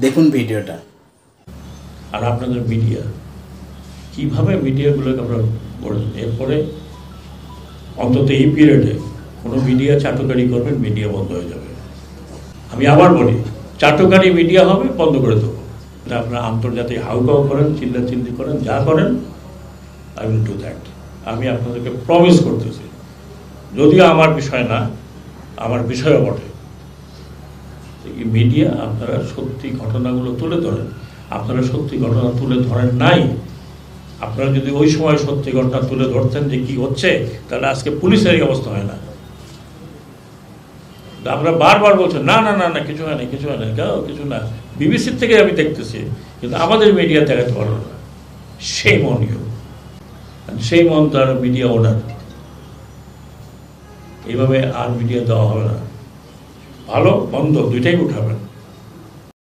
দেখুন ভিডিওটা। আর আপনাদের মিডিয়া কীভাবে মিডিয়াগুলোকে আমরা বলেছেন, এরপরে অন্তত এই পিরিয়ডে কোনো মিডিয়া চাটুকারি করবেন, মিডিয়া বন্ধ হয়ে যাবে। আমি আবার বলি, চাটুকারি মিডিয়া হবে, বন্ধ করে দেবো। আপনারা আন্তর্জাতিক হাউকাউ করেন, চিল্লাচিল্লি করেন, যা করেন, আই উইল ডু দ্যাট। আমি আপনাদেরকে প্রমিস করতেছি, যদিও আমার বিষয় না, আমার বিষয়ও বটে, এই মিডিয়া আপনারা সত্যি ঘটনাগুলো তুলে ধরেন। আপনারা সত্যি ঘটনা তুলে ধরেন নাই। আপনারা যদি ওই সময় সত্যি ঘটনা তুলে ধরতেন যে কি হচ্ছে, তাহলে আজকে পুলিশের এই অবস্থা হয় না। আমরা বারবার বলছেন না না না না কিছু হয় না, কিছু হয় না, কিছু না। বিবিসির থেকে আমি দেখতেছি, কিন্তু আমাদের মিডিয়া দেখাতে পারলো না। সেই মনীয়, সেই মন তার মিডিয়া ওনার। এইভাবে আর মিডিয়া দেওয়া হবে না। ভালো মন্দ দুইটাই উঠাবেন।